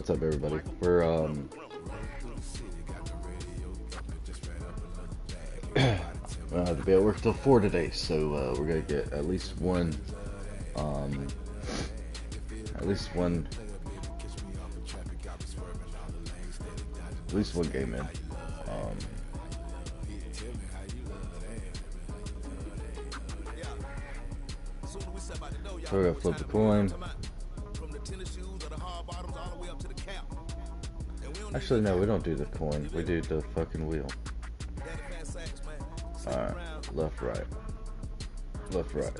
What's up, everybody? We're to be at work till 4 today, so we're gonna get um, at least one, game in. So we're gonna flip the coin. Actually, no, we don't do the coin. We do the fucking wheel. Alright, left, right. Left, right.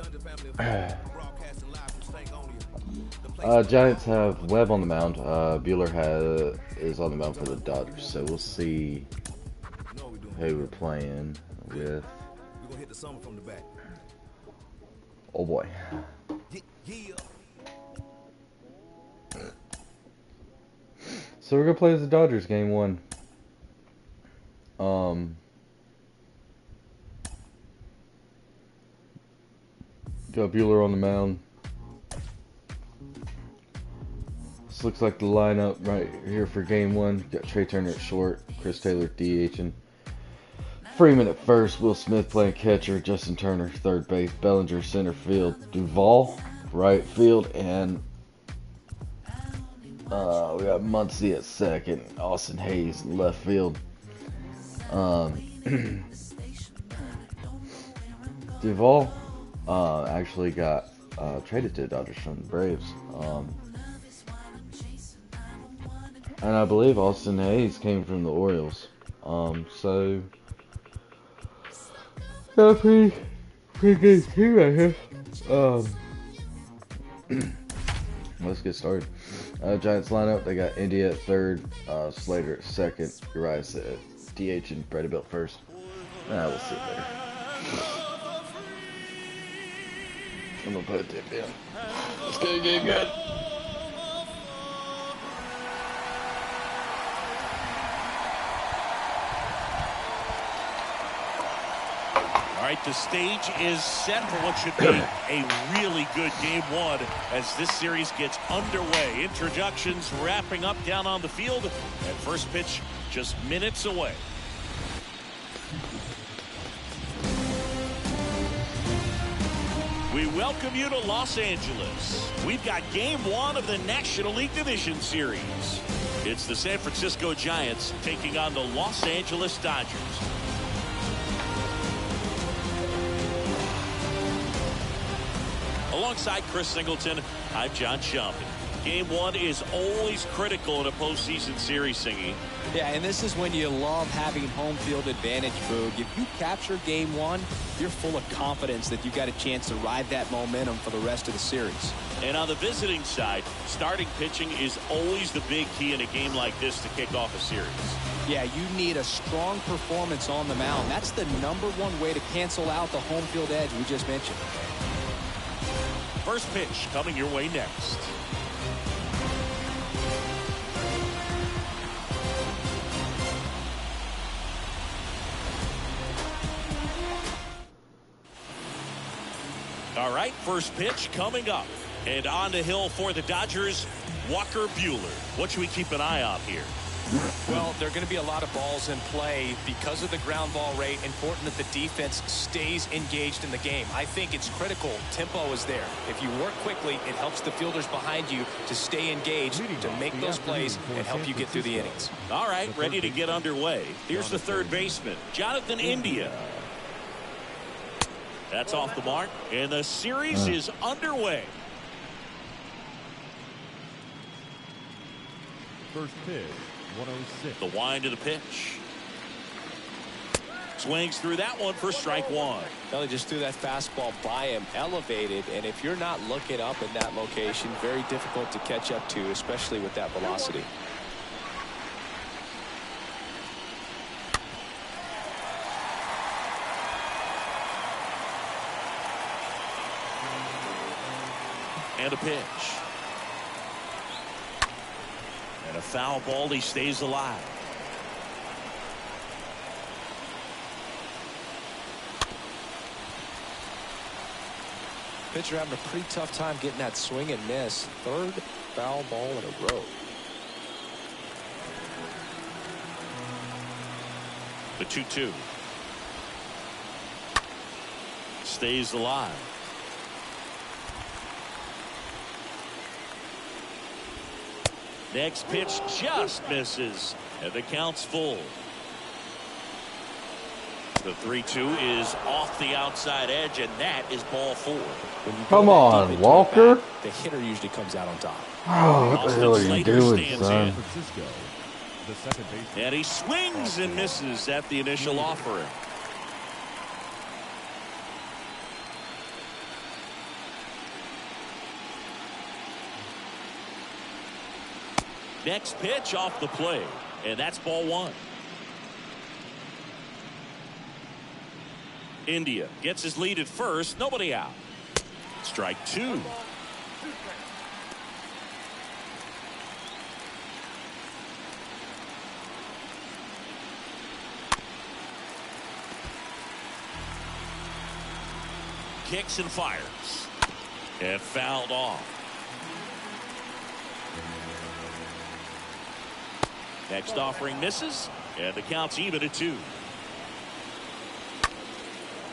Giants have Webb on the mound. Bueller is on the mound for the Dodgers, so we'll see who we're playing with. Oh boy. So we're gonna play as the Dodgers game one. Got Bueller on the mound. This looks like the lineup right here for game one. Got Trey Turner at short, Chris Taylor DHing, Freeman at first, Will Smith playing catcher, Justin Turner third base, Bellinger center field, Duvall right field, and we got Muncy at second, Austin Hayes in left field. Duvall actually got traded to the Dodgers from the Braves. And I believe Austin Hayes came from the Orioles. So got a pretty good team right here. Let's get started. Giants lineup, they got India at third, Slater at second, Urias at DH, and Brady Belt first. We'll see it later. I'm gonna put a tip in. It's gonna get good. All right, the stage is set for what should be a really good game one as this series gets underway. Introductions wrapping up down on the field, and first pitch just minutes away. We welcome you to Los Angeles. We've got game one of the National League Division Series. It's the San Francisco Giants taking on the Los Angeles Dodgers. Alongside Chris Singleton, I'm John Shumpin. Game one is always critical in a postseason series, Singy. Yeah, and this is when you love having home field advantage, Boog. If you capture game one, you're full of confidence that you've got a chance to ride that momentum for the rest of the series. And on the visiting side, starting pitching is always the big key in a game like this to kick off a series. Yeah, you need a strong performance on the mound. That's the #1 way to cancel out the home field edge we just mentioned. First pitch coming your way next. All right, first pitch coming up. And on the hill for the Dodgers, Walker Bueller. What should we keep an eye on here? Well, there are going to be a lot of balls in play because of the ground ball rate. Important that the defense stays engaged in the game. I think it's critical. Tempo is there. If you work quickly, it helps the fielders behind you to stay engaged, to make those plays, and help you get through the innings. All right, ready to get underway. Here's the third baseman, Jonathan India. That's off the mark, and the series is underway. First pitch, 106. The wind of the pitch. Swings through that one for strike one. Well, he just threw that fastball by him, elevated, and if you're not looking up in that location, very difficult to catch up to, especially with that velocity. And a pitch. And a foul ball. He stays alive. Pitcher having a pretty tough time getting that swing and miss. Third foul ball in a row. The 2-2. Stays alive. Next pitch just misses, and the count's full. The 3-2 is off the outside edge, and that is ball 4. Come on, Walker. The hitter usually comes out on top. Oh, what the hell are you doing, son? Francisco, the second baseman. And he swings and misses at the initial offering. Next pitch off the plate, and that's ball 1. India gets his lead at first, nobody out. Strike 2. Kicks and fires, and fouled off. Next offering misses, and the count's even at 2.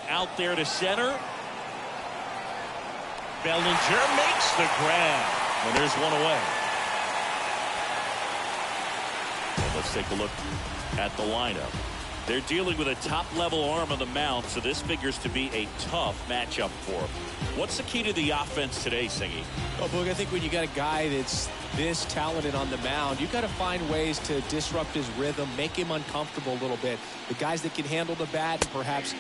Out there to center. Bellinger makes the grab, and there's one away. And let's take a look at the lineup. They're dealing with a top-level arm on the mound, so this figures to be a tough matchup for them. What's the key to the offense today, Singy? Well, Boog, I think when you got a guy that's this talented on the mound, you got to find ways to disrupt his rhythm, make him uncomfortable a little bit. The guys that can handle the bat and perhaps,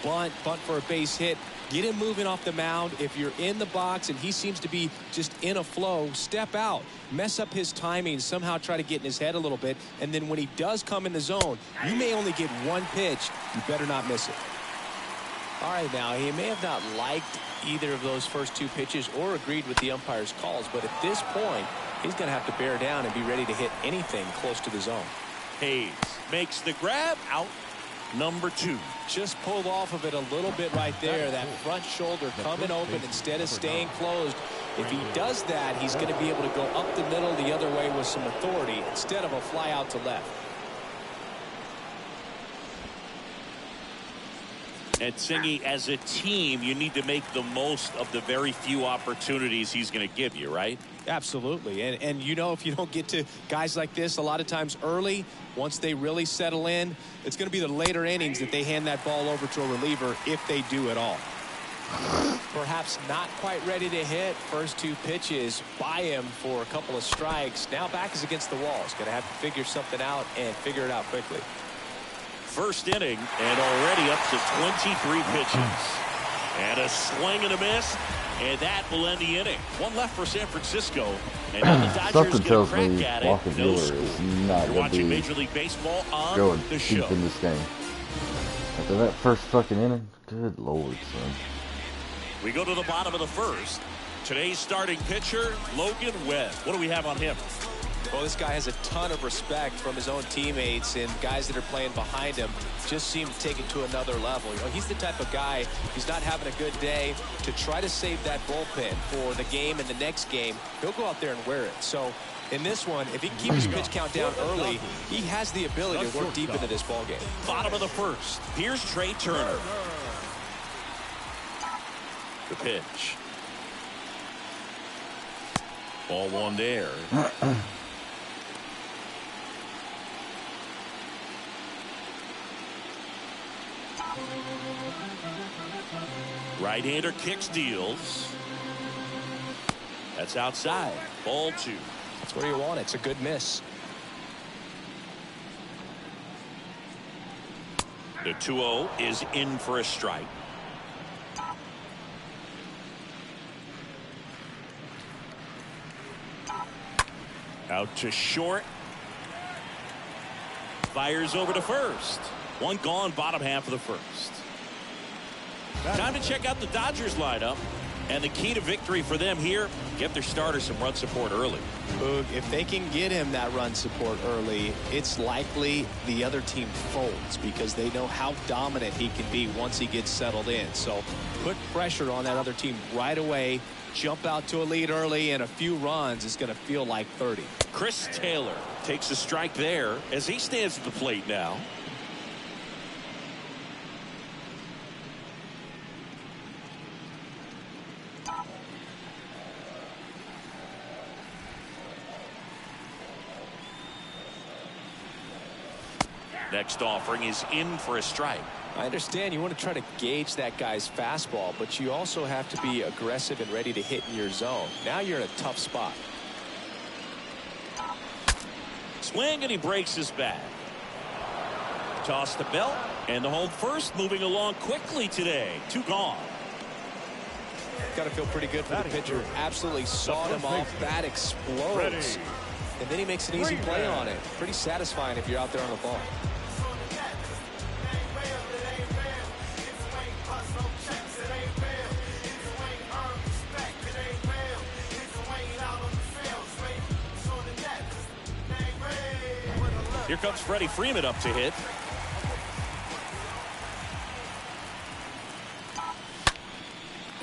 bunt for a base hit, get him moving off the mound. If you're in the box and he seems to be just in a flow, step out, mess up his timing, somehow try to get in his head a little bit. And then when he does come in the zone, you may only get one pitch. You better not miss it. All right, now he may have not liked either of those first 2 pitches or agreed with the umpire's calls, but at this point, he's going to have to bear down and be ready to hit anything close to the zone. Hayes makes the grab, out number 2. Just pulled off of it a little bit right there. That front shoulder coming open instead of staying closed. If he does that, he's going to be able to go up the middle the other way with some authority instead of a fly out to left. And Singy, as a team, you need to make the most of the very few opportunities he's going to give you, right? Absolutely. And if you don't get to guys like this a lot of times early, once they really settle in, it's going to be the later innings that they hand that ball over to a reliever if they do at all. Perhaps not quite ready to hit. First 2 pitches by him for a couple of strikes. Now back is against the wall. He's going to have to figure something out and figure it out quickly. First inning, and already up to 23 pitches. And a swing and a miss, and that will end the inning. One left for San Francisco, and now the Dodgers Something get a tells crack me at Walker it. No Buehler score. is not You're going to watching be Major League Baseball on going the deep show. in this game. After that first fucking inning, good lord, son. We go to the bottom of the first. Today's starting pitcher, Logan Webb. What do we have on him? Well, this guy has a ton of respect from his own teammates, and guys that are playing behind him just seem to take it to another level. He's the type of guy, he's not having a good day, to try to save that bullpen for the game and the next game. He'll go out there and wear it. So in this one, if he can keep his pitch count down early, he has the ability to work deep into this ball game. Bottom of the first. Here's Trey Turner. The pitch. Ball 1 there. Right-hander kicks, deals. That's outside. Ball 2. That's where you want it. It's a good miss. The 2-0 is in for a strike. Out to short. Fires over to first. One gone, bottom half of the first. Time to check out the Dodgers lineup. And the key to victory for them here, get their starter some run support early. Boog, if they can get him that run support early, it's likely the other team folds because they know how dominant he can be once he gets settled in. So put pressure on that other team right away. Jump out to a lead early, and a few runs is going to feel like 30. Chris Taylor takes a strike there as he stands at the plate now. Next offering is in for a strike. I understand you want to try to gauge that guy's fastball, but you also have to be aggressive and ready to hit in your zone. Now you're in a tough spot. Swing, and he breaks his bat. Toss the belt, and the home first moving along quickly today. 2 gone. Got to feel pretty good for the pitcher. Absolutely sawed him off. Bat explodes. And then he makes an easy play on it. Pretty satisfying if you're out there on the ball. Here comes Freddie Freeman up to hit.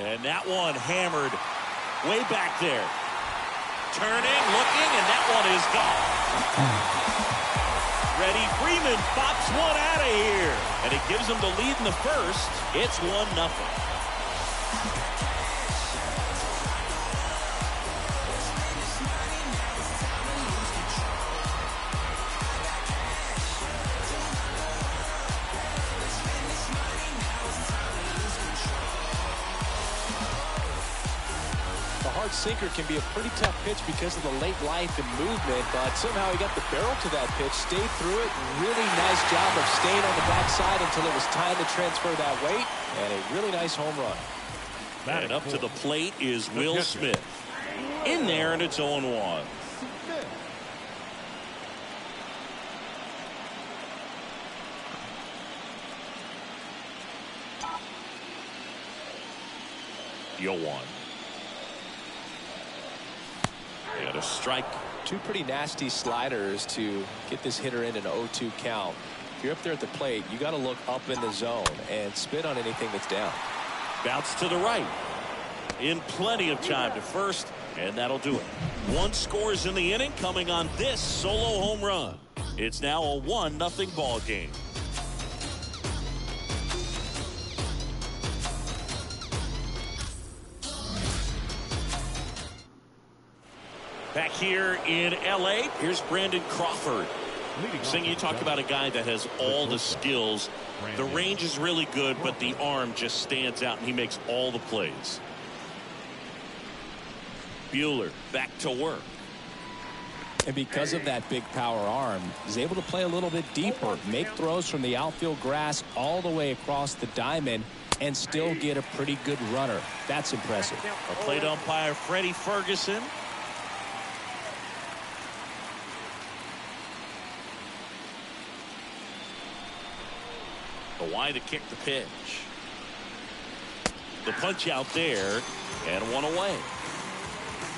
And that one hammered way back there. Turning, looking, and that one is gone. Freddie Freeman pops one out of here. And it gives him the lead in the first. It's 1-0. Sinker can be a pretty tough pitch because of the late life and movement, but somehow he got the barrel to that pitch, stayed through it. Really nice job of staying on the backside until it was time to transfer that weight, and a really nice home run. And up to the plate is Will Smith. In there, and it's 0-1. Yoan. And a strike. 2 pretty nasty sliders to get this hitter in an 0-2 count. If you're up there at the plate, you got to look up in the zone and spit on anything that's down. Bounce to the right. In plenty of time to first, and that'll do it. 1 scores in the inning, coming on this solo home run. It's now a 1-0 ball game. Back here in L.A., here's Brandon Crawford. Sing, you talk about a guy that has all the skills. The range is really good, but the arm just stands out, and he makes all the plays. Buehler back to work. And because of that big power arm, he's able to play a little bit deeper, make throws from the outfield grass all the way across the diamond, and still get a pretty good runner. That's impressive. A plate umpire, Freddie Ferguson. Why to kick the pitch. The punch out there, and 1 away.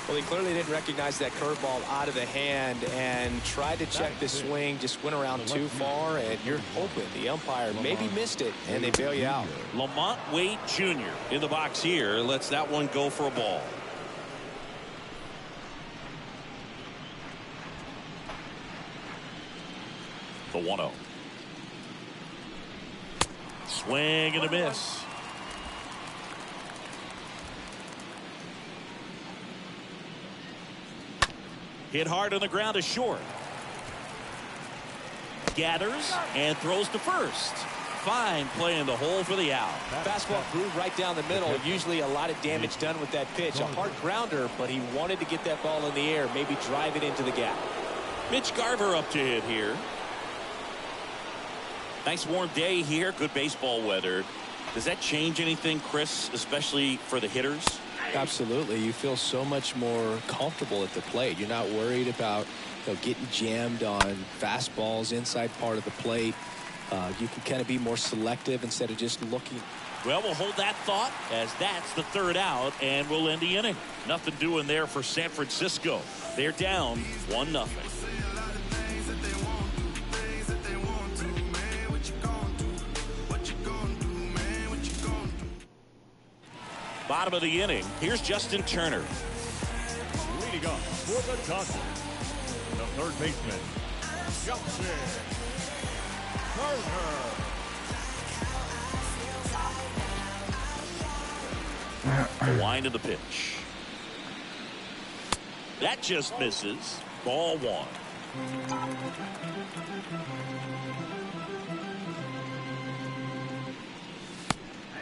Well, he clearly didn't recognize that curveball out of the hand and tried to check the swing, just went around too far, and you're hoping the umpire maybe missed it, and they bail you out. Lamont Wade Jr. in the box here lets that one go for a ball. The 1-0. Swing and a miss. Hit hard on the ground to short. Gathers and throws to first. Fine play in the hole for the out. Fastball grew right down the middle. Usually a lot of damage done with that pitch. A hard grounder, but he wanted to get that ball in the air, maybe drive it into the gap. Mitch Garver up to hit here. Nice warm day here. Good baseball weather. Does that change anything, Chris, especially for the hitters? Absolutely. You feel so much more comfortable at the plate. You're not worried about getting jammed on fastballs inside part of the plate. You can kind of be more selective instead of just looking. Well, we'll hold that thought as that's the 3rd out, and we'll end the inning. Nothing doing there for San Francisco. They're down 1-0. Bottom of the inning, here's Justin Turner. Leading up for the Dodgers, the third baseman, Justin Turner. The wind of the pitch. That just misses. Ball 1.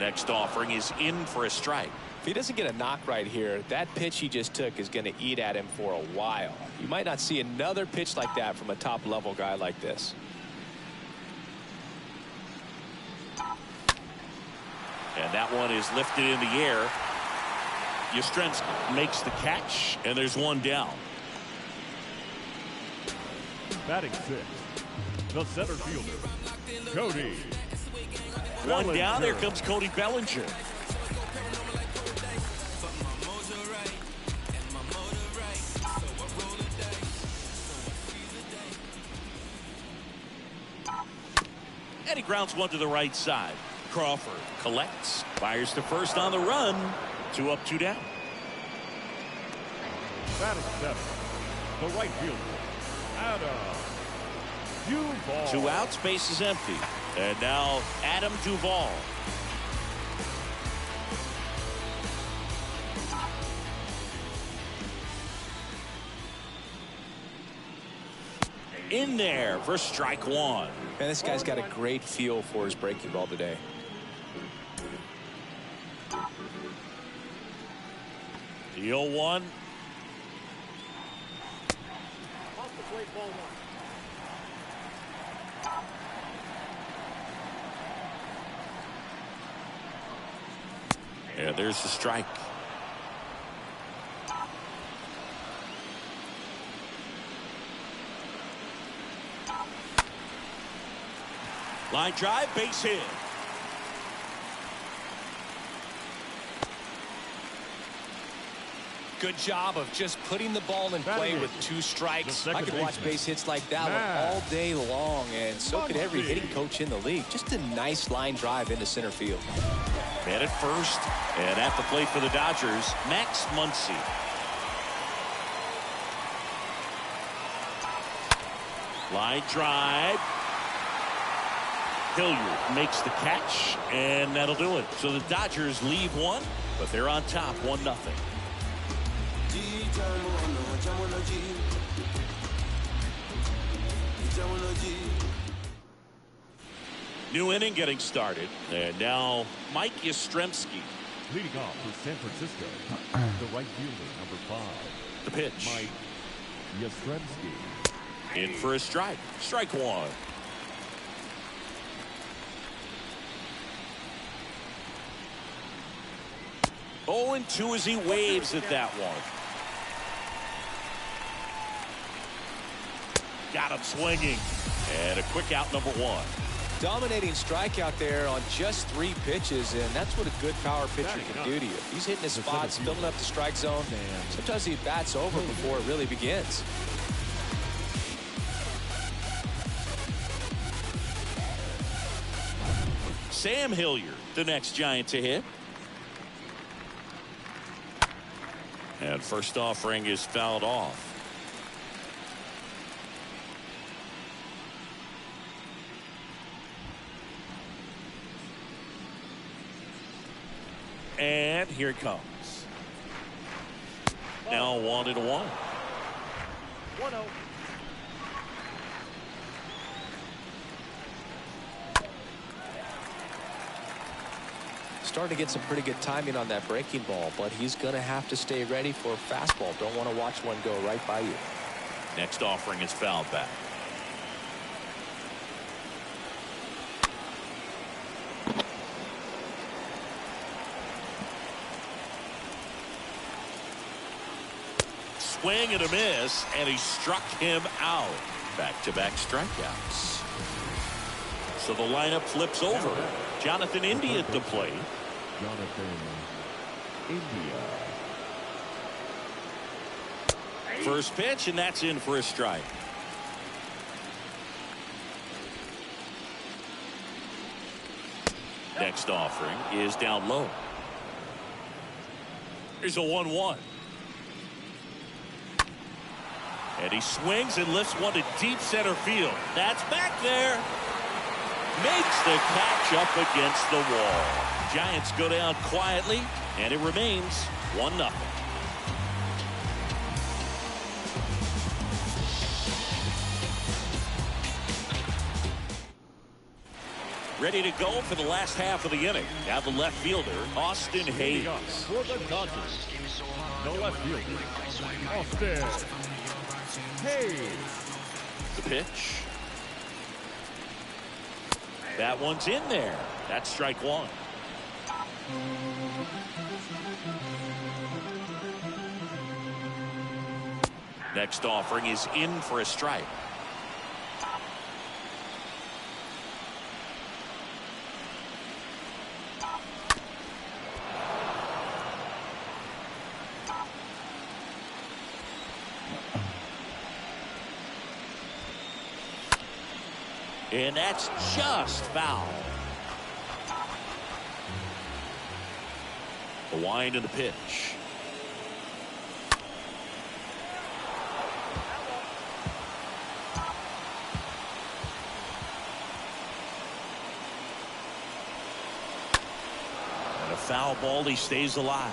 Next offering is in for a strike. If he doesn't get a knock right here, that pitch he just took is going to eat at him for a while. You might not see another pitch like that from a top-level guy like this. And that one is lifted in the air. Yastrzemski makes the catch, and there's one down. Batting sixth, the center fielder, Cody. One down. There comes Cody Bellinger. And he grounds one to the right side. Crawford collects, fires to first on the run. 2 up, 2 down. Batting seventh, the right fielder, Adam Duvall. 2 outs, base is empty. And now Adam Duvall. In there for strike one. And this guy's got a great feel for his breaking ball today. The 0-1. And there's the strike. Line drive, base hit. Good job of just putting the ball in play with 2 strikes. I could watch base hits like that one all day long, and so could every hitting coach in the league. Just a nice line drive into center field. Man at first, and at the plate for the Dodgers, Max Muncy. Line drive. Hilliard makes the catch, and that'll do it. So the Dodgers leave one, but they're on top 1-0. New inning getting started, and now Mike Yastrzemski. Leading off for San Francisco, the right fielder, number 5. The pitch. Mike Yastrzemski. In for a strike. Strike one. Oh, and 2 as he waves at that one. Got him swinging. And a quick out, number 1. Dominating strikeout there on just 3 pitches, and that's what a good power pitcher can do to you. He's hitting his spots, filling up the strike zone. Sometimes he bats over before it really begins. Sam Hilliard, the next Giant to hit. And first offering is fouled off. And here it comes. Now 1-1. 1-0. Starting to get some pretty good timing on that breaking ball, but he's going to have to stay ready for a fastball. Don't want to watch one go right by you. Next offering is fouled back. Swing and a miss, and he struck him out. Back-to-back strikeouts. So the lineup flips over. Jonathan India at the plate. Jonathan India. First pitch, and that's in for a strike. Next offering is down low. Here's a 1-1. And he swings and lifts one to deep center field. That's back there. Makes the catch up against the wall. Giants go down quietly, and it remains 1-0. ready to go for the last half of the inning. Now the left fielder, Austin Hayes. For the Dodgers, the left fielder, Austin Hayes. The pitch. That one's in there. That's strike one. Next offering is in for a strike. And that's just foul. The wind and the pitch. And a foul ball, he stays alive.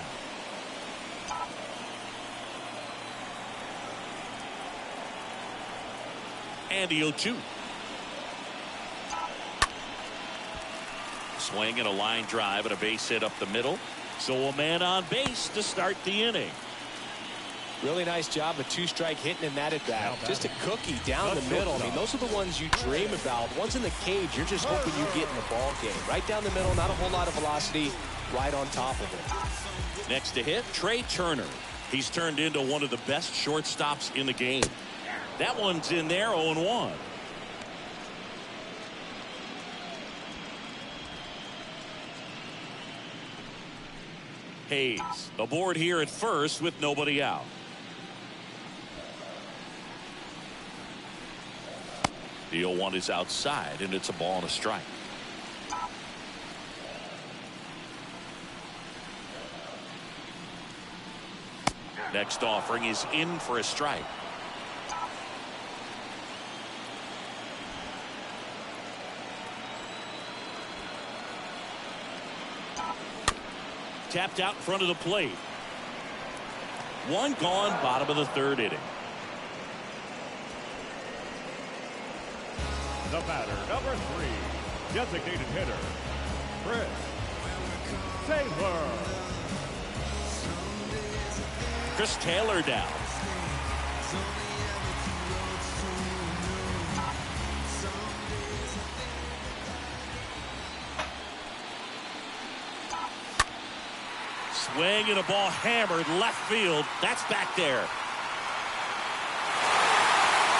And the 0-2. Swing and a line drive and a base hit up the middle. So a man on base to start the inning. Really nice job, a two-strike hitting in that at bat. Just a cookie down the middle. I mean, those are the ones you dream about. Ones in the cage, you're just hoping you get in the ball game. Right down the middle, not a whole lot of velocity, right on top of it. Next to hit, Trey Turner. He's turned into one of the best shortstops in the game. That one's in there, 0-1. Hayes aboard here at first with nobody out. The 0-1 is outside, and it's a ball and a strike. Next offering is in for a strike. Tapped out in front of the plate. One gone, bottom of the third inning. The batter, number 3, designated hitter, Chris Taylor. Chris Taylor down. Swing and a ball hammered left field. That's back there.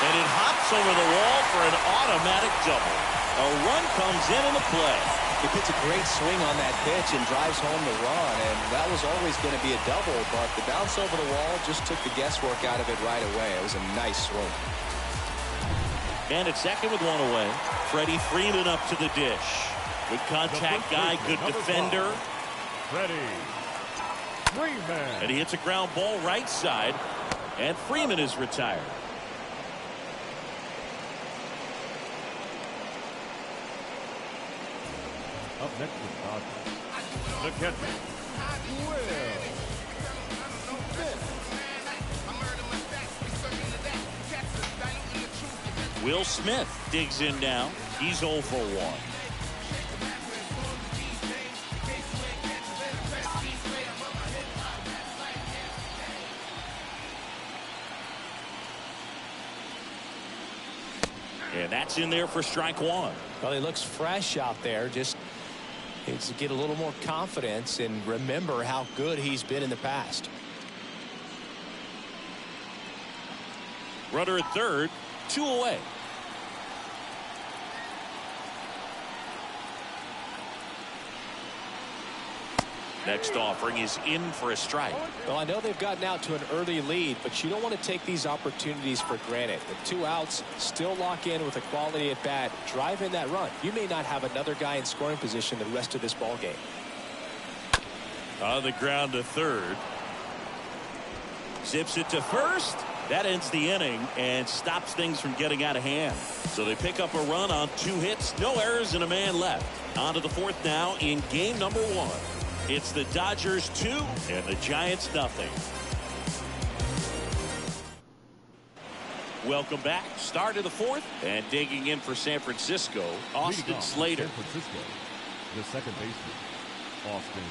And it hops over the wall for an automatic double. A run comes in the play. He puts a great swing on that pitch and drives home the run, and that was always going to be a double, but the bounce over the wall just took the guesswork out of it right away. It was a nice swing. And at second with one away, Freddie Freeman up to the dish. Good contact guy, good defender. Freddie Freeman. And he hits a ground ball right side, and Freeman is retired. Up next with Dodgers, the catcher, Will Smith digs in now. He's 0 for 1. And that's in there for strike one. Well, he looks fresh out there. Just needs to get a little more confidence and remember how good he's been in the past. Runner at third, 2 away. Next offering is in for a strike. Well, I know they've gotten out to an early lead, but you don't want to take these opportunities for granted. With 2 outs, still lock in with a quality at bat, drive in that run. You may not have another guy in scoring position the rest of this ball game. On the ground to third. Zips it to first. That ends the inning and stops things from getting out of hand. So they pick up a run on 2 hits, no errors, and a man left. On to the 4th now in game number 1. It's the Dodgers 2 and the Giants nothing. Welcome back. Start of the fourth. And digging in for San Francisco, Austin Slater. San Francisco, the second baseman, Austin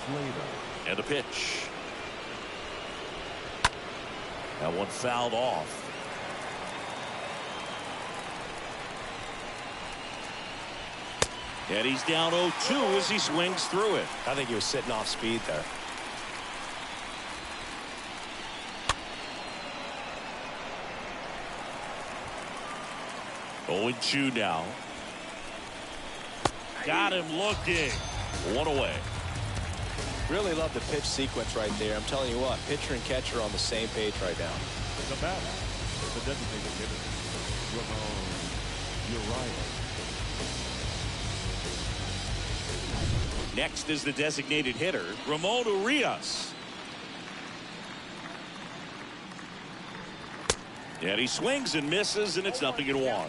Slater. And the pitch. That one fouled off. And he's down 0-2 as he swings through it. I think he was sitting off speed there. 0-2 now. Got him looking. One away. Really love the pitch sequence right there. I'm telling you what, pitcher and catcher are on the same page right now. The batter, the designated hitter, Ramon Urias. Next is the designated hitter, Ramon Urias. And he swings and misses, and it's 0-1.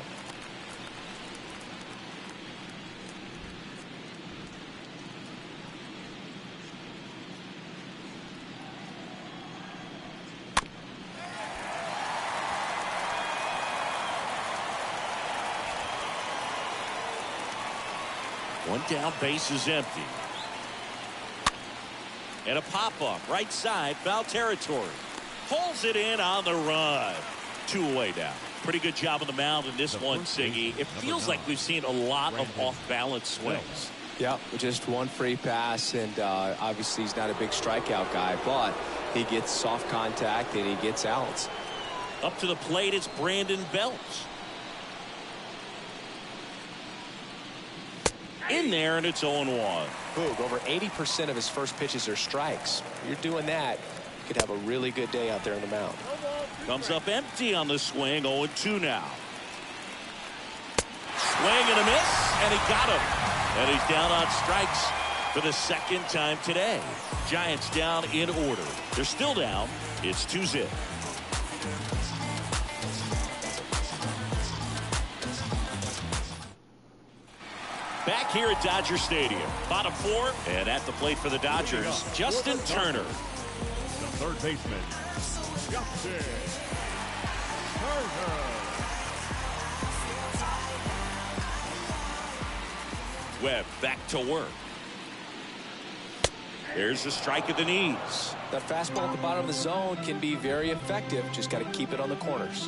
One down, base is empty. And a pop-up, right side, foul territory. Pulls it in on the run. 2 away now. Pretty good job on the mound in this one, Siggy. It feels like we've seen a lot of off-balance swings. Yeah, just one free pass, and obviously he's not a big strikeout guy, but he gets soft contact and he gets outs. Up to the plate, it's Brandon Belt. In there, and it's 0-1. Boog, over 80% of his first pitches are strikes. You're doing that, you could have a really good day out there on the mound. Comes up empty on the swing. 0-2 now. Swing and a miss, and he got him. And he's down on strikes for the second time today. Giants down in order. They're still down. It's 2-0. Back here at Dodger Stadium. Bottom 4, and at the plate for the Dodgers, Justin Turner. The third baseman, Justin Turner. Webb back to work. There's a strike at the knees. That fastball at the bottom of the zone can be very effective. Just got to keep it on the corners.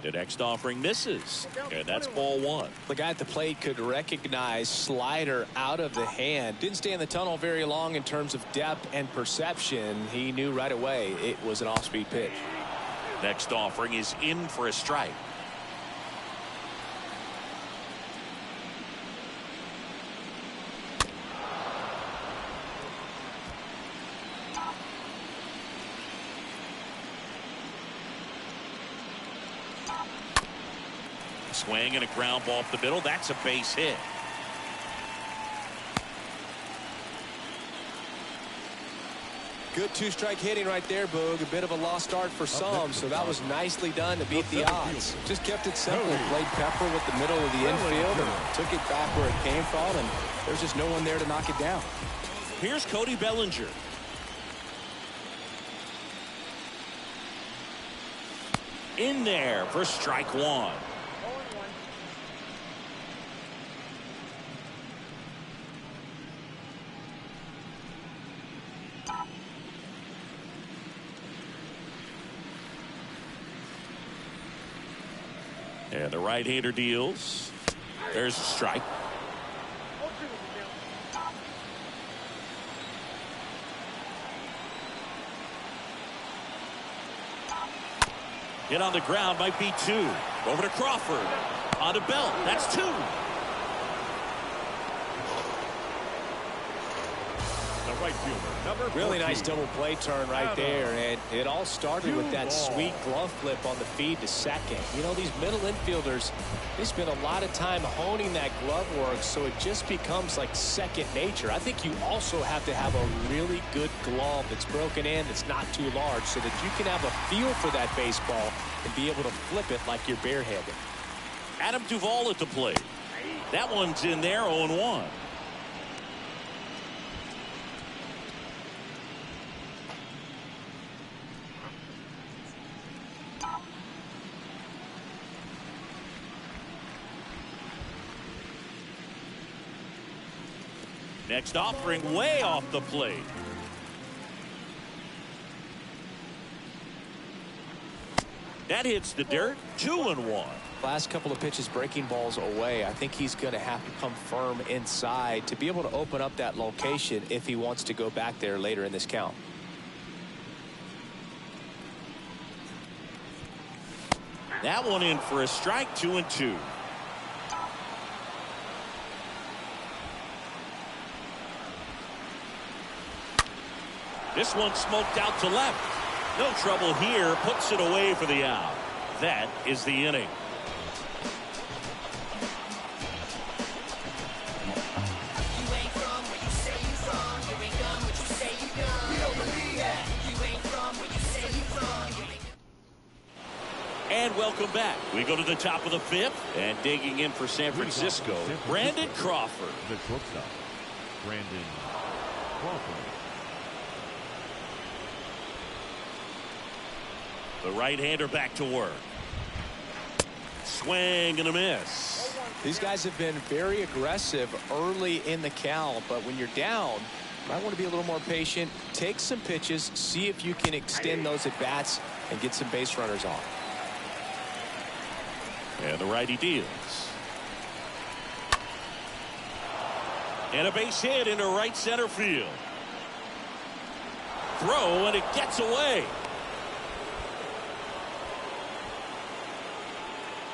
The next offering misses, and that's ball 1. The guy at the plate could recognize slider out of the hand. Didn't stay in the tunnel very long in terms of depth and perception. He knew right away it was an off-speed pitch. Next offering is in for a strike. Swing and a ground ball up the middle. That's a base hit. Good 2-strike hitting right there, Boog. A bit of a lost start for some, so that was nicely done to beat the odds. Just kept it simple. Played Pepper with the middle of the infield and took it back where it came from, and there's just no one there to knock it down. Here's Cody Bellinger. In there for strike 1. And the right-hander deals. There's a strike. Hit on the ground, might be 2. Over to Crawford. On to Belt. That's 2. The right fielder, number 14. Really nice double play turn right there, and it all started with that sweet glove flip on the feed to second. You know, these middle infielders, they spend a lot of time honing that glove work, so it just becomes like second nature. I think you also have to have a really good glove that's broken in, that's not too large, so that you can have a feel for that baseball and be able to flip it like you're barehanded. Adam Duvall at the plate. That one's in there, 0-1. Next offering way off the plate. That hits the dirt. 2-1. Last couple of pitches breaking balls away. I think he's going to have to come firm inside to be able to open up that location if he wants to go back there later in this count. That one in for a strike. 2-2. This one smoked out to left. No trouble here. Puts it away for the out. That is the inning. And welcome back. We go to the top of the fifth, and digging in for San Francisco, Brandon Crawford. The shortstop, Brandon Crawford. The right-hander back to work. Swing and a miss. These guys have been very aggressive early in the count, but when you're down, you might want to be a little more patient. Take some pitches, see if you can extend those at-bats and get some base runners on. And the righty deals. And a base hit into right center field. Throw, and it gets away.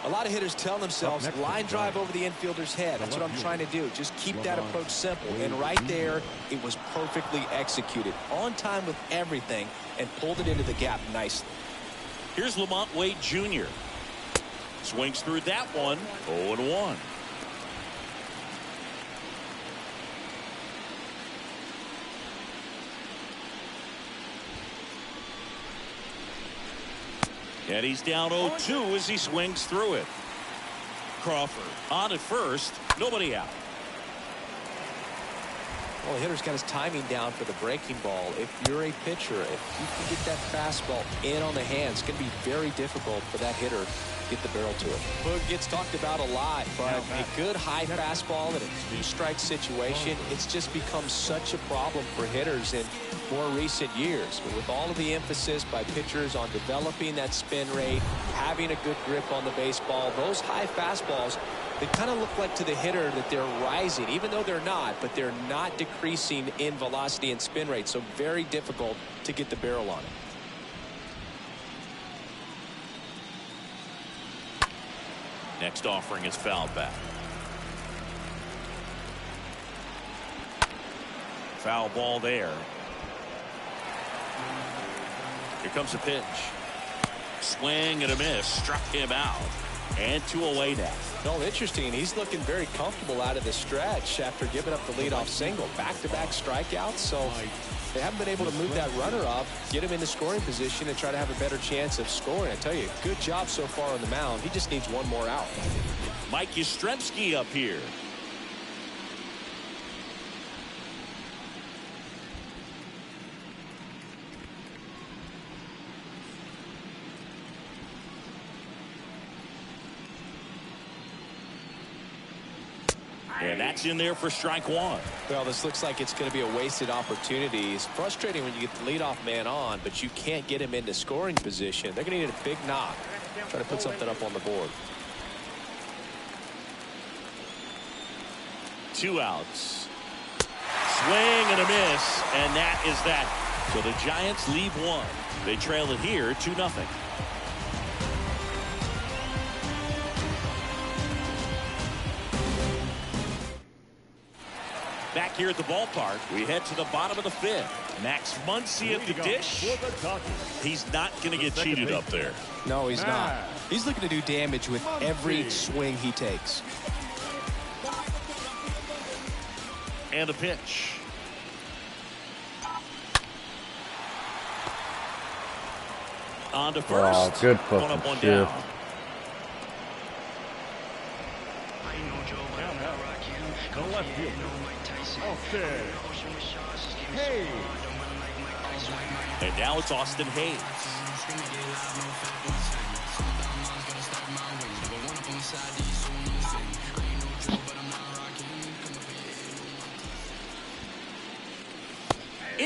A lot of hitters tell themselves line drive over the infielder's head. That's what I'm trying to do. Just keep that approach simple. And right there, it was perfectly executed. On time with everything and pulled it into the gap nicely. Here's Lamont Wade Jr. Swings through that one. 0-1. And he's down 0-2 as he swings through it. Crawford on at first. Nobody out. Well, the hitter's got his timing down for the breaking ball. If you're a pitcher, if you can get that fastball in on the hands, it's going to be very difficult for that hitter to get the barrel to it. Boog gets talked about a lot, but a good high fastball in a two-strike situation, it's just become such a problem for hitters in more recent years. But with all of the emphasis by pitchers on developing that spin rate, having a good grip on the baseball, those high fastballs, they kind of look like to the hitter that they're rising, even though they're not, but they're not decreasing in velocity and spin rate, so very difficult to get the barrel on it. Next offering is fouled back. Foul ball there. Here comes a pitch. Swing and a miss. Struck him out. And 2 away now. Well, interesting. He's looking very comfortable out of the stretch after giving up the leadoff single. Back-to-back strikeouts, so they haven't been able to move that runner up, get him into scoring position, and try to have a better chance of scoring. I tell you, good job so far on the mound. He just needs one more out. Mike Yastrzemski up here. And that's in there for strike one. Well, this looks like it's going to be a wasted opportunity. It's frustrating when you get the leadoff man on, but you can't get him into scoring position. They're going to need a big knock. Try to put something up on the board. 2 outs. Swing and a miss, and that is that. So the Giants leave one. They trail it here 2-0. Back here at the ballpark, we head to the bottom of the fifth. Max Muncy at the dish. He's not going to get cheated up there. No, he's not. He's looking to do damage with every swing he takes. And a pitch. On to first. Wow, good One up, fucking one shift. down. The left fielder, Austin Hayes. And now it's Austin Hayes.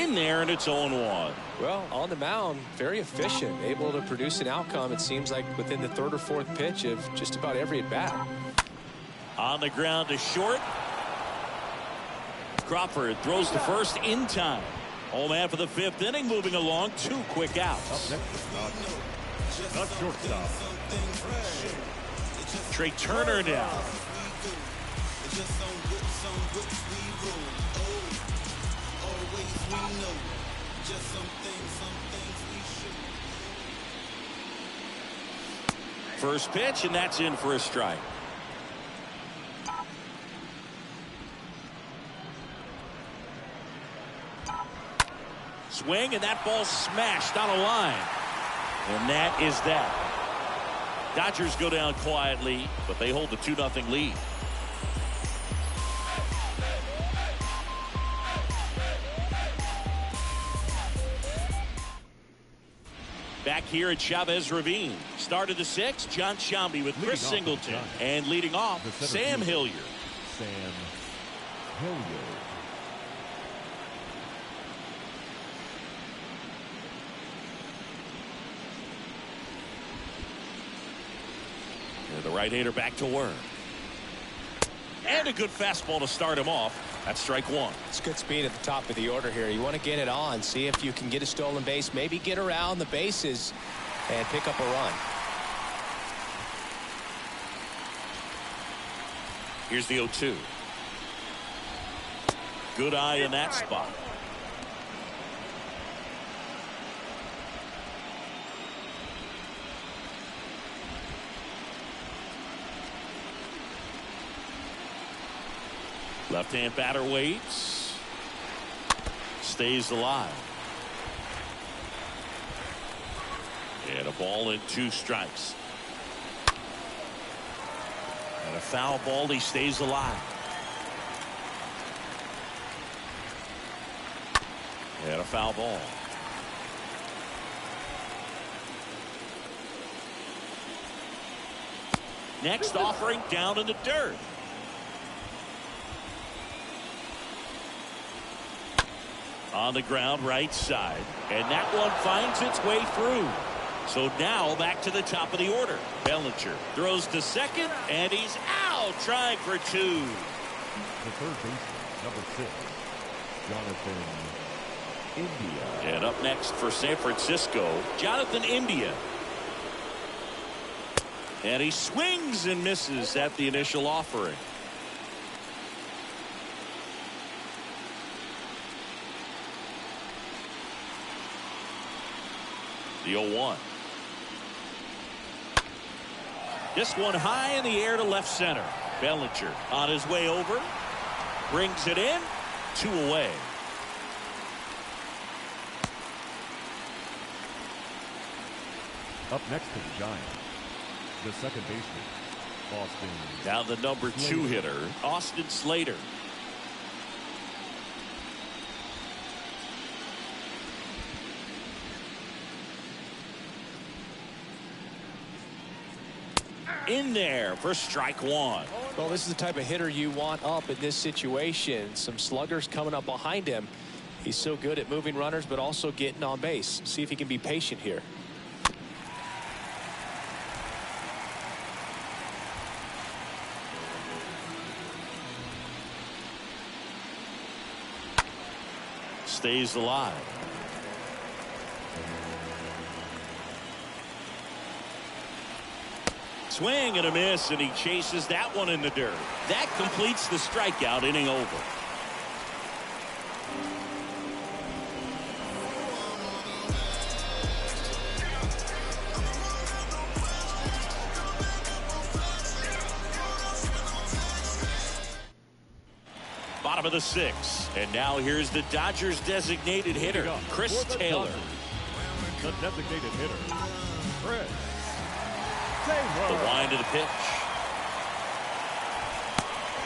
in there, and it's 0-1. Well, on the mound, very efficient, able to produce an outcome, it seems like, within the third or fourth pitch of just about every at-bat. On the ground to short. Crawford throws to first in time. Home man for the 5th inning, moving along, 2 quick outs. Up next, not shortstop. Trey Turner down. First pitch, and that's in for a strike. Swing, and that ball smashed on a line. And that is that. Dodgers go down quietly, but they hold the 2-0 lead. Back here at Chavez Ravine. Start of the 6th, John Sciambi with Chris Singleton. And leading off, Sam Hilliard. Sam Hilliard. And the right-hander back to work. And a good fastball to start him off. That's strike 1. It's good speed at the top of the order here. You want to get it on, see if you can get a stolen base, maybe get around the bases and pick up a run. Here's the 0-2. Good eye in that spot. Left-hand batter waits. Stays alive. And a ball and 2 strikes. And a foul ball. He stays alive. And a foul ball. Next offering down in the dirt. On the ground, right side. And that one finds its way through. So now back to the top of the order. Bellinger throws to second, and he's out, trying for 2. The third baseman, number 6, Jonathan India. And up next for San Francisco, Jonathan India. And he swings and misses at the initial offering. The 0-1. This one high in the air to left center. Bellinger on his way over. Brings it in. 2 away. Up next to the Giants, the second baseman, Austin. Now the number 2 hitter, Austin Slater. In there for strike 1. Well, this is the type of hitter you want up in this situation. Some sluggers coming up behind him. He's so good at moving runners, but also getting on base. See if he can be patient here. Stays alive. Swing and a miss, and he chases that one in the dirt. That completes the strikeout, inning over. Bottom of the 6th, and now here's the Dodgers designated hitter, Chris Taylor. The designated hitter, Chris. The wind of the pitch.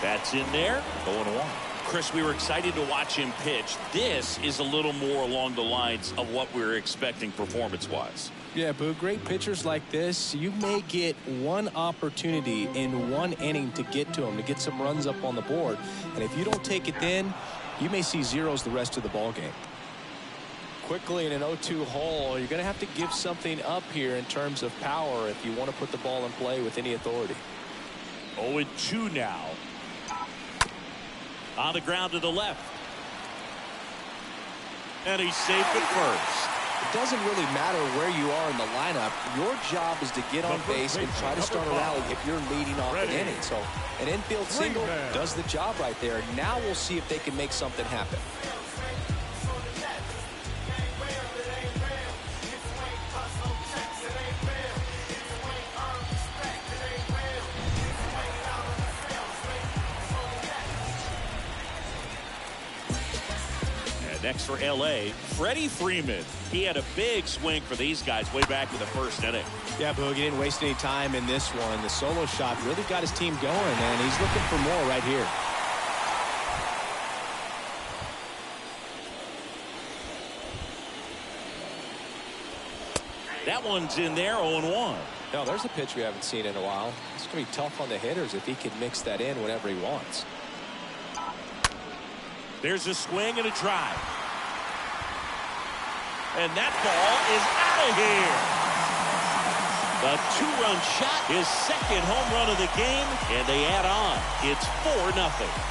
That's in there. 0-1. Chris, we were excited to watch him pitch. This is a little more along the lines of what we were expecting performance-wise. Yeah, Boo, great pitchers like this, you may get one opportunity in one inning to get to them, to get some runs up on the board. And if you don't take it then, you may see zeros the rest of the ball game. quickly in an 0-2 hole. You're going to have to give something up here in terms of power if you want to put the ball in play with any authority. 0-2 now. On the ground to the left. And he's safe at first. It doesn't really matter where you are in the lineup. Your job is to get on base and try to start a rally if you're leading off an inning. So an infield single does the job right there. Now we'll see if they can make something happen. Next for L.A., Freddie Freeman. He had a big swing for these guys way back in the first inning. Yeah, Boog, he didn't waste any time in this one. The solo shot really got his team going, and he's looking for more right here. That one's in there, 0-1. Now, there's a pitch we haven't seen in a while. It's going to be tough on the hitters if he can mix that in whenever he wants. There's a swing and a drive. And that ball is out of here. A two-run shot, his second home run of the game, and they add on. It's 4-0.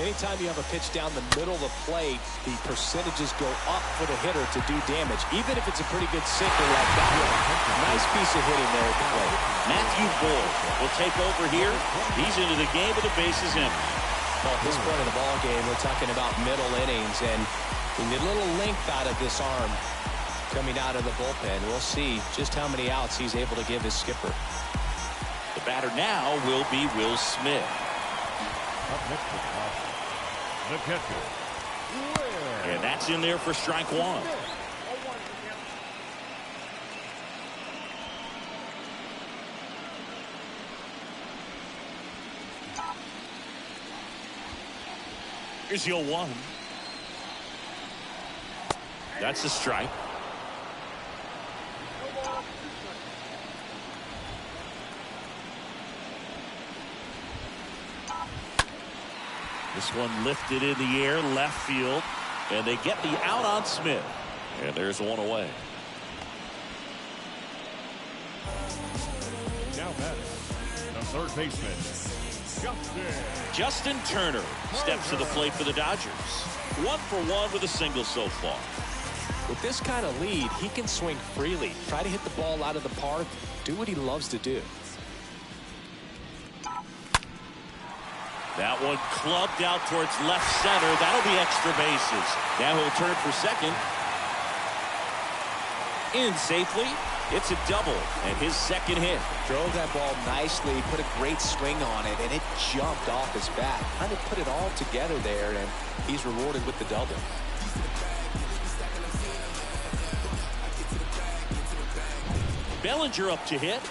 Anytime you have a pitch down the middle of the plate, the percentages go up for the hitter to do damage, even if it's a pretty good sinker like that one. Nice piece of hitting there at the plate. Matthew Bull will take over here. He's into the game with the bases empty. Well, at this point in the ball game, we're talking about middle innings, and we need a little length out of this arm coming out of the bullpen. We'll see just how many outs he's able to give his skipper. The batter now will be Will Smith. Up next to the catcher. And that's in there for strike one. Here's the 0-1. That's a strike. This one lifted in the air, left field, and they get the out on Smith. And there's one away. Now batting, the third baseman, Justin Turner steps to the plate for the Dodgers. 1 for 1 with a single so far. With this kind of lead, he can swing freely, try to hit the ball out of the park, do what he loves to do. That one clubbed out towards left center. That'll be extra bases. Now he'll turn for second. In safely. It's a double and his second hit. Drove that ball nicely, put a great swing on it, and it jumped off his bat. Kind of put it all together there, and he's rewarded with the double. Bellinger up to hit.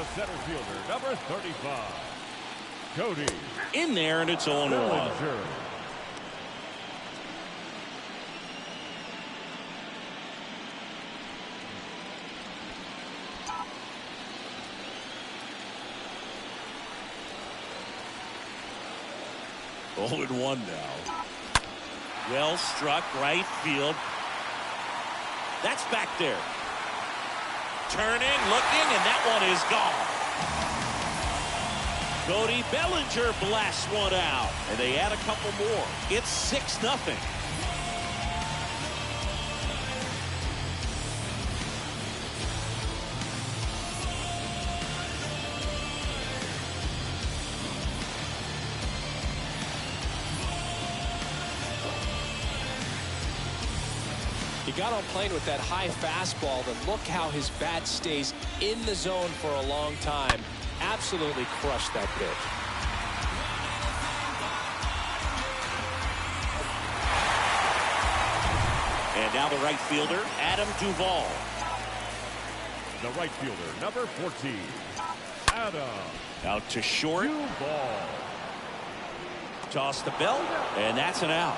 the center fielder, number 35, Cody. In there, and it's 0-1. Bellinger. Oh, and 1 now. Well struck, right field. That's back there. Turning, looking, and that one is gone. Cody Bellinger blasts one out, and they add a couple more. It's 6-0. He got on plane with that high fastball, but look how his bat stays in the zone for a long time. Absolutely crushed that pitch. And now the right fielder, Adam Duvall. The right fielder, number 14, Adam. Out to short. New ball. Toss the belt, and that's an out.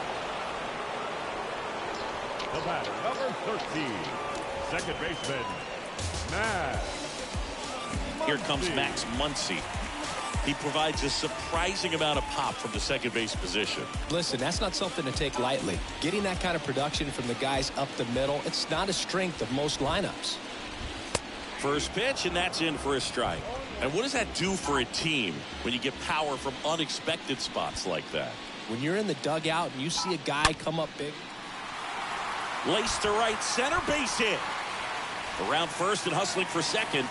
The batter, number 13. Second baseman, Max. Here comes Max Muncy. He provides a surprising amount of pop from the second base position. Listen, that's not something to take lightly. Getting that kind of production from the guys up the middle, it's not a strength of most lineups. First pitch, and that's in for a strike. And what does that do for a team when you get power from unexpected spots like that? When you're in the dugout and you see a guy come up big. Laced to right center, base hit. Around first and hustling for second.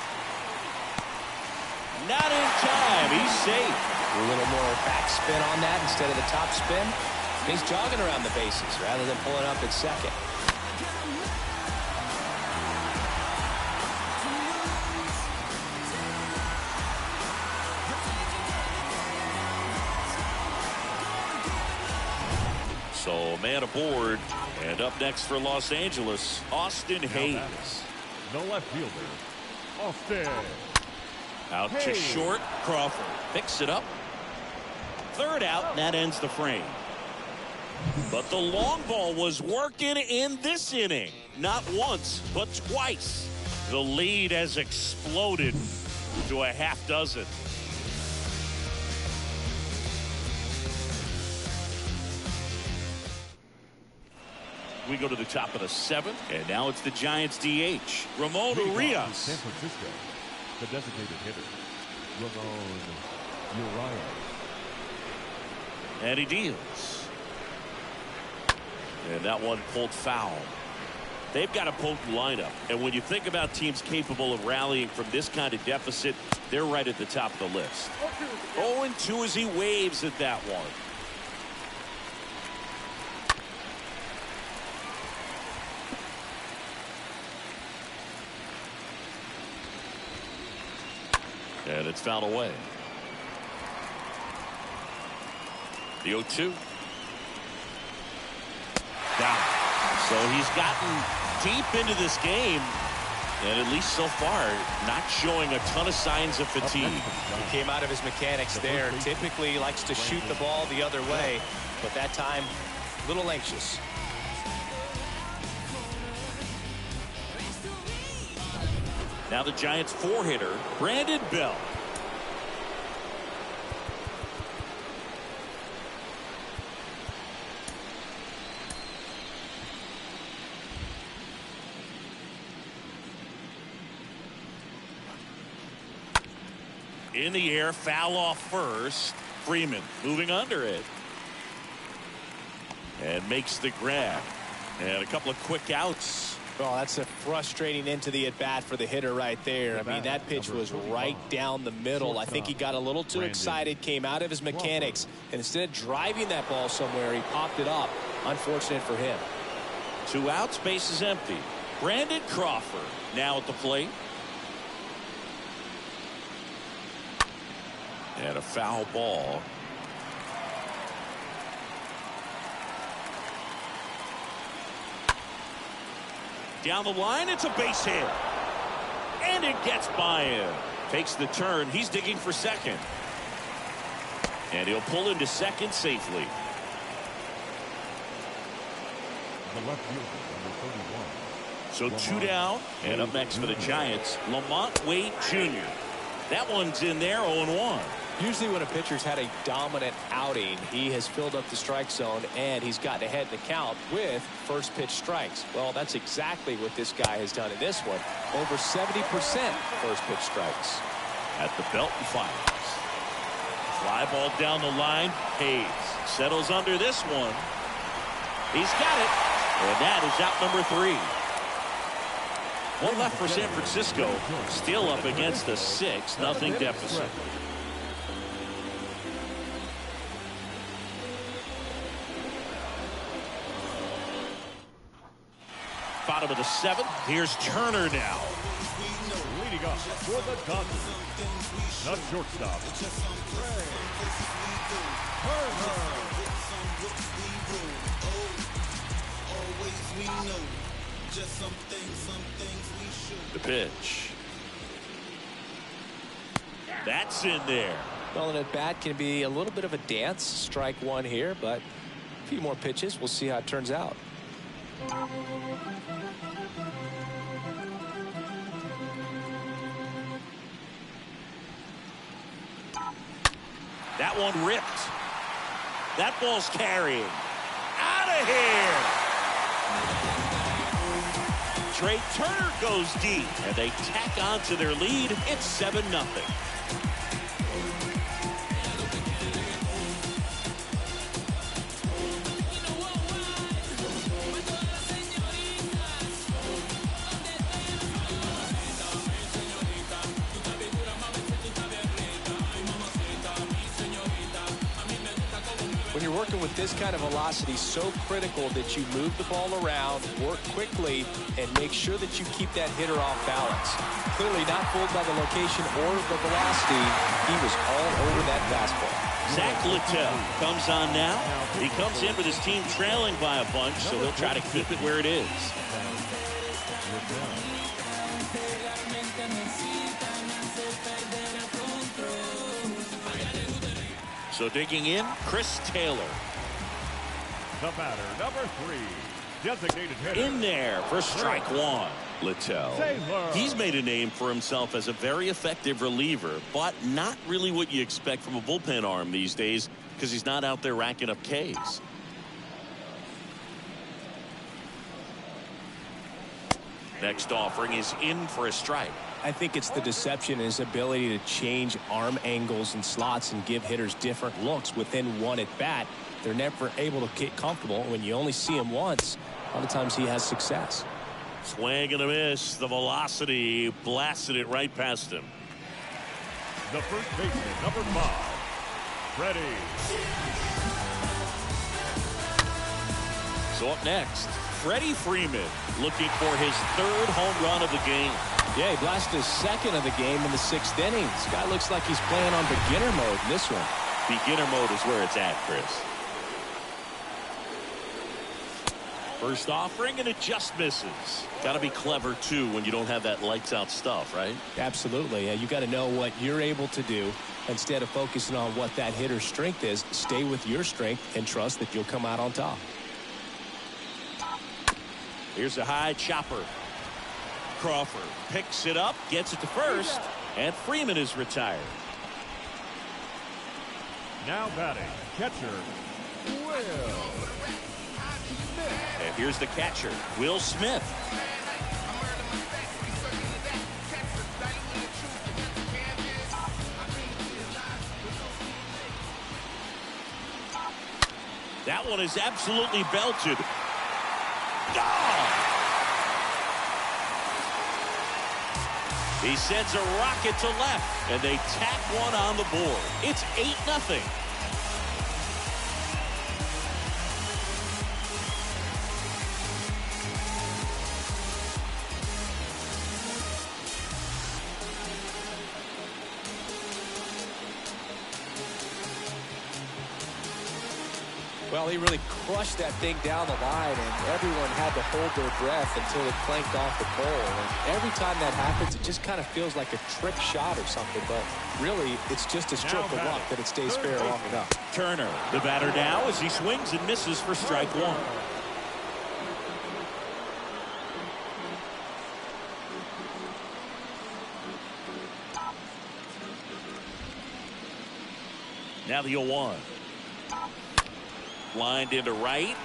Not in time. He's safe. A little more backspin on that instead of the top spin. He's jogging around the bases rather than pulling up at second. So man aboard, and up next for Los Angeles, Austin Hayes. The left fielder, Austin. Out to short, Crawford picks it up. Third out, and that ends the frame. But the long ball was working in this inning. Not once, but twice. The lead has exploded to a half dozen. We go to the top of the seventh, and now it's the Giants DH, Ramon Urias. San Francisco, the designated hitter, Ramon Urias. And he deals. And that one pulled foul. They've got a potent lineup, and when you think about teams capable of rallying from this kind of deficit, they're right at the top of the list. 0-2 as he waves at that one. And it's fouled away. The 0-2. Down. So he's gotten deep into this game, and at least so far, not showing a ton of signs of fatigue. He came out of his mechanics there. Typically likes to shoot the ball the other way, but that time, a little anxious. Now the Giants four-hitter, Brandon Bell. In the air, foul off first. Freeman moving under it. And makes the grab. And a couple of quick outs. Oh, that's a frustrating into the at-bat for the hitter right there. I mean, that pitch was right down the middle. I think he got a little too excited, came out of his mechanics, and instead of driving that ball somewhere, he popped it up. Unfortunate for him. 2 outs, base is empty. Brandon Crawford now at the plate. And a foul ball. Down the line, it's a base hit. And it gets by him. Takes the turn. He's digging for second. And he'll pull into second safely. The left fielder, number 31. So 2 down. And up next for the Giants, Lamont Wade Jr. That one's in there, 0-1. Usually when a pitcher's had a dominant outing, he has filled up the strike zone and he's gotten ahead in the count with first pitch strikes. Well, that's exactly what this guy has done in this one. Over 70% first pitch strikes. At the belt and fires. Fly ball down the line. Hayes settles under this one. He's got it. And that is out number 3. One left for San Francisco. Still up against a 6-0 deficit. Bottom of the 7th. Here's Turner now. Leading up for the Dodgers, the shortstop, The pitch. That's in there. Well, an at-bat can be a little bit of a dance. Strike one here, but a few more pitches. We'll see how it turns out. That one ripped. That ball's carrying. Out of here. Trey Turner goes deep, and they tack on to their lead. It's 7-0. When you're working with this kind of velocity, so critical that you move the ball around, work quickly, and make sure that you keep that hitter off balance. Clearly not fooled by the location or the velocity. He was all over that fastball. Zach Littell comes on now. He comes in with his team trailing by a bunch, so he'll try to keep it where it is. So digging in, Chris Taylor. The batter, number 3, designated hitter. In there for strike one. Littell. Taylor. He's made a name for himself as a very effective reliever, but not really what you expect from a bullpen arm these days because he's not out there racking up Ks. Next offering is in for a strike. I think it's the deception in his ability to change arm angles and slots and give hitters different looks within one at bat. They're never able to get comfortable. When you only see him once, a lot of times he has success. Swing and a miss. The velocity blasted it right past him. The first baseman, number 5, Freddie. So up next, Freddie Freeman looking for his 3rd home run of the game. Yeah, he blasted his 2nd of the game in the 6th inning. This guy looks like he's playing on beginner mode in this one. Beginner mode is where it's at, Chris. First offering, and it just misses. Got to be clever, too, when you don't have that lights-out stuff, right? Absolutely. Yeah, you got to know what you're able to do. Instead of focusing on what that hitter's strength is, stay with your strength and trust that you'll come out on top. Here's a high chopper. Crawford picks it up, gets it to first, and Freeman is retired. Now batting, catcher, Will. And here's the catcher, Will Smith. That one is absolutely belted. Gone! He sends a rocket to left, and they tack one on the board. It's 8-0. Well, he really crushed that thing down the line, and everyone had to hold their breath until it clanked off the pole. And every time that happens, it just kind of feels like a trick shot or something, but really, it's just a stroke of luck that it stays fair long enough. Turner, the batter now, as he swings and misses for strike one. Now the 0-1. Lined into right,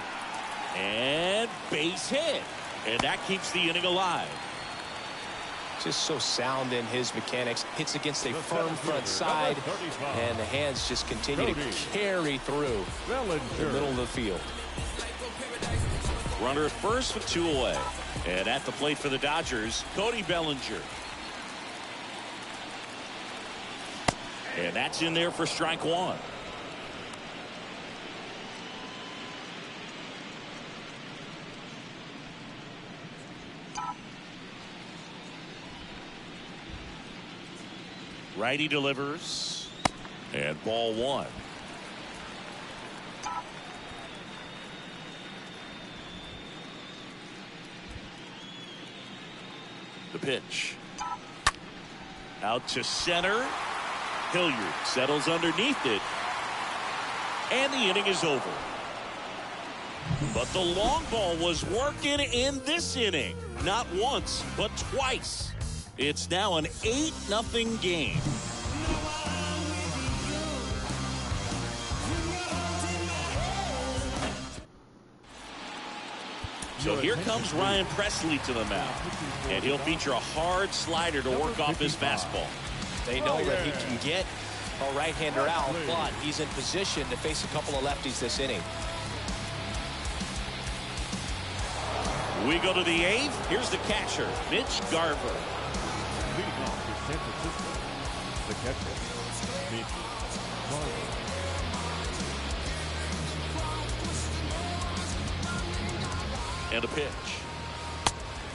and base hit, and that keeps the inning alive. Just so sound in his mechanics. Hits against a firm front side, and the hands just continue to carry through the middle of the field. Runner at first with 2 away, and at the plate for the Dodgers, Cody Bellinger. And that's in there for strike one. Righty delivers, and ball one. The pitch. Out to center, Hilliard settles underneath it. And the inning is over. But the long ball was working in this inning. Not once, but twice. It's now an 8-0 game. So here comes Ryan Presley to the mound. And he'll feature a hard slider to work off his fastball. They know that he can get a right-hander out, but he's in position to face a couple of lefties this inning. We go to the 8th. Here's the catcher, Mitch Garver. Leading off for San Francisco, the catcher, Mitch Garver. And a pitch.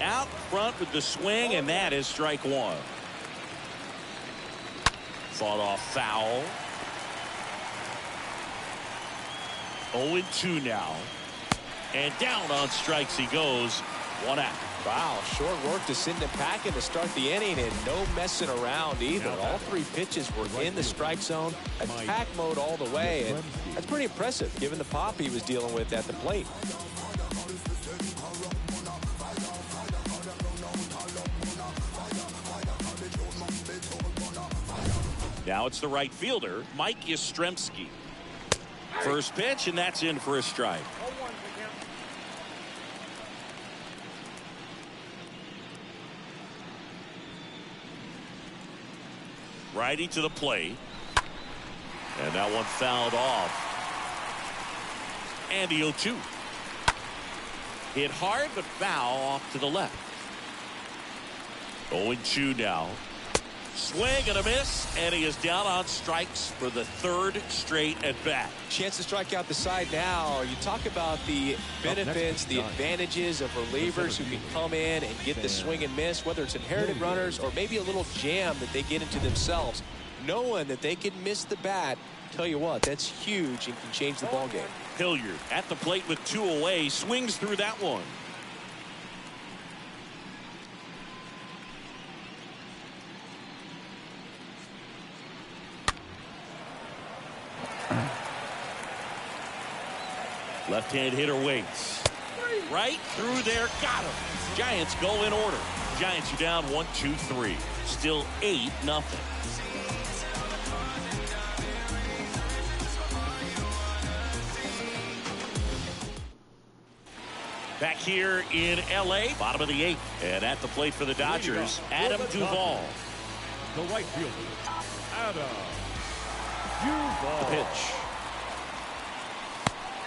Out front with the swing, and that is strike one. Fought off foul. 0-2 now. And down on strikes he goes. One out. Wow, short work to send him packing to start the inning, and no messing around either. All three pitches were in the strike zone, attack mode all the way, and that's pretty impressive given the pop he was dealing with at the plate. Now it's the right fielder, Mike Yastrzemski. First pitch, and that's in for a strike. Righty to the plate. And that one fouled off. And the 0-2. Hit hard, but foul off to the left. 0-2 now. Swing and a miss, and he is down on strikes for the third straight at bat. Chance to strike out the side now. You talk about the benefits, the advantages of relievers who can come in and get the swing and miss, whether it's inherited runners or maybe a little jam that they get into themselves. Knowing that they can miss the bat, tell you what, that's huge and can change the ball game. Hilliard at the plate with 2 away, swings through that one. Left-hand hitter waits. Right through there, got him. Giants go in order. Giants are down 1-2-3. Still 8-0. Back here in L.A., bottom of the 8th. And at the plate for the Dodgers, Adam Duvall. The right fielder, Adam Duvall. Pitch.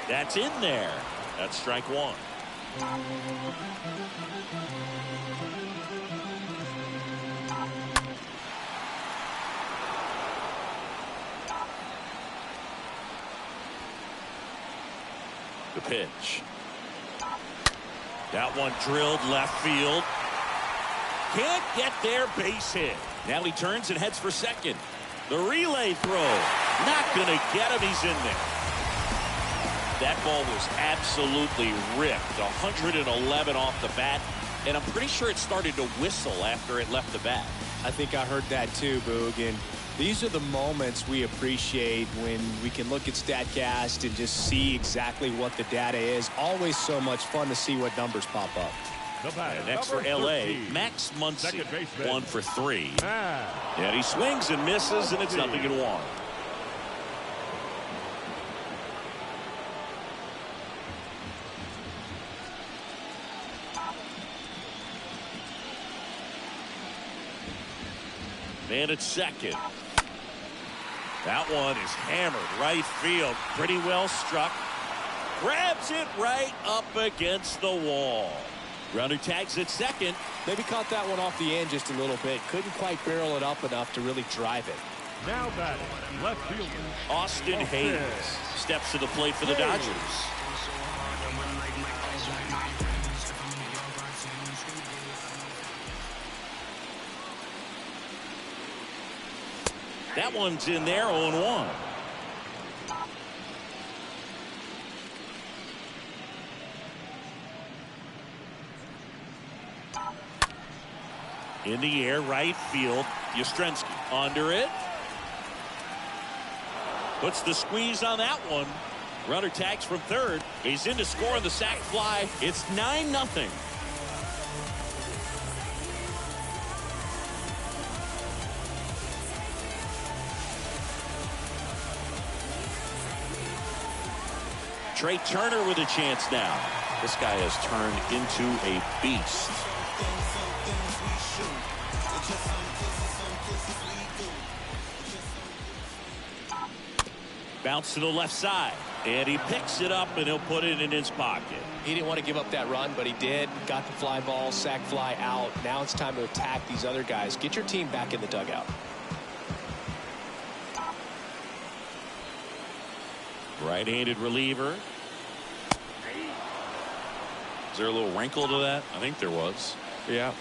That's in there. That's strike one. The pitch. That one drilled left field. Can't get there, base hit. Now he turns and heads for second. The relay throw. Not going to get him. He's in there. That ball was absolutely ripped. 111 off the bat. And I'm pretty sure it started to whistle after it left the bat. I think I heard that too, Boog. And these are the moments we appreciate when we can look at StatCast and just see exactly what the data is. Always so much fun to see what numbers pop up. And next for L.A., Max Muncy, 1 for 3. And he swings and misses, and it's 0-1. Man at second. That one is hammered right field. Pretty well struck. Grabs it right up against the wall. Runner tags at second. Maybe caught that one off the end just a little bit. Couldn't quite barrel it up enough to really drive it. Now batting, left fielder, Austin Hayes steps to the plate for the Dodgers. That one's in there, 0-1. In the air, right field. Yastrzemski under it. Puts the squeeze on that one. Runner tags from third. He's in to score on the sac fly. It's 9-0. Trey Turner with a chance now. This guy has turned into a beast. Bounce to the left side, and he picks it up, and he'll put it in his pocket. He didn't want to give up that run, but he did. Got the fly ball, sac fly out. Now it's time to attack these other guys. Get your team back in the dugout. Right-handed reliever. Is there a little wrinkle to that? I think there was. Yeah.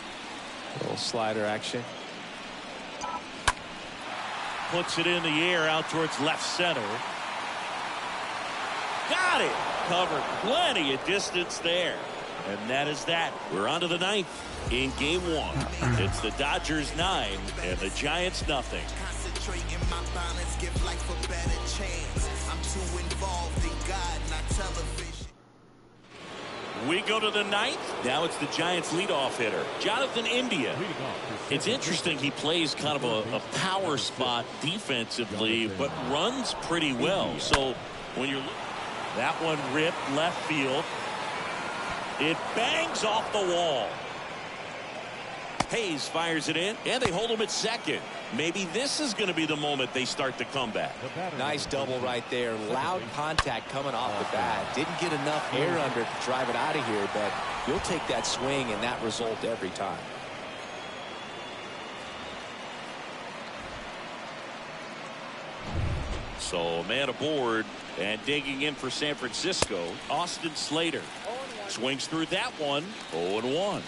A little slider action. Puts it in the air out towards left center. Got it. Covered plenty of distance there. And that is that. We're on to the 9th in game 1. It's the Dodgers 9 and the Giants nothing. Concentrating my balance, give life a better chance. I'm too involved in God, not television. We go to the 9th. Now it's the Giants leadoff hitter, Jonathan India. It's interesting, he plays kind of a power spot defensively, but runs pretty well. So when you're that one ripped left field, it bangs off the wall. Hayes fires it in, and they hold him at second. Maybe this is going to be the moment they start the comeback. Nice double right there. Loud contact coming off the bat. Didn't get enough air under it to drive it out of here, but you'll take that swing and that result every time. So man aboard, and digging in for San Francisco, Austin Slater. Swings through that one. 0-1.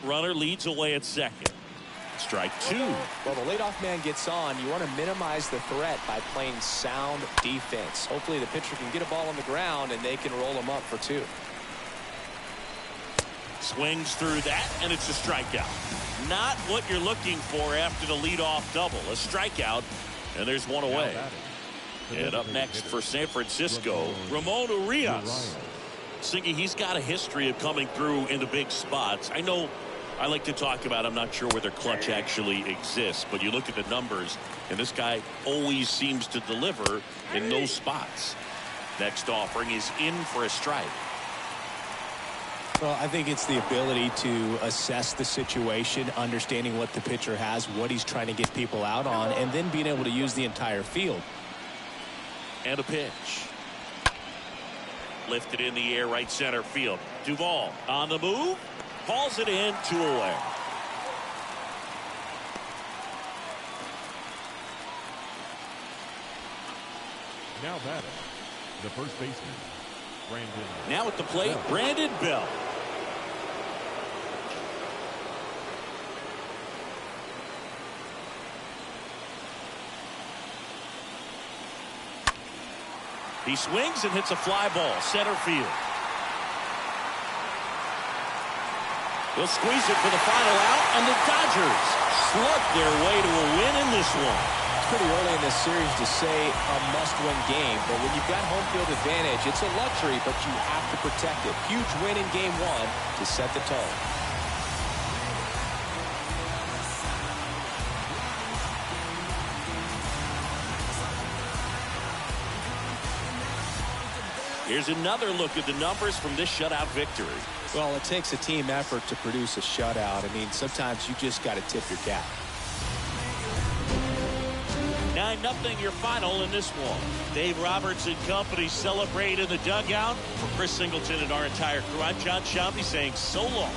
Runner leads away at second. Strike 2. Well, the leadoff man gets on. You want to minimize the threat by playing sound defense. Hopefully the pitcher can get a ball on the ground and they can roll him up for 2. Swings through that, and it's a strikeout. Not what you're looking for after the leadoff double. A strikeout, and there's one away. And up next for San Francisco, Ramon Urias. Singy, he's got a history of coming through into big spots. I know I like to talk about, I'm not sure whether clutch actually exists, but you look at the numbers, and this guy always seems to deliver in those spots. Next offering is in for a strike. Well, I think it's the ability to assess the situation, understanding what the pitcher has, what he's trying to get people out on, and then being able to use the entire field. And a pitch. Lifted in the air, right center field. Duvall on the move. Hauls it in, 2 away. Now batting, the first baseman, Brandon. Now at the plate, Brandon Bell. He swings and hits a fly ball, center field. They'll squeeze it for the final out, and the Dodgers slug their way to a win in this one. It's pretty early in this series to say a must-win game, but when you've got home field advantage, it's a luxury, but you have to protect it. Huge win in game 1 to set the tone. Here's another look at the numbers from this shutout victory. Well, it takes a team effort to produce a shutout. I mean, sometimes you just got to tip your cap. 9-0 your final in this one. Dave Roberts and company celebrate in the dugout. For Chris Singleton and our entire crew, I'm John Shelby saying so long.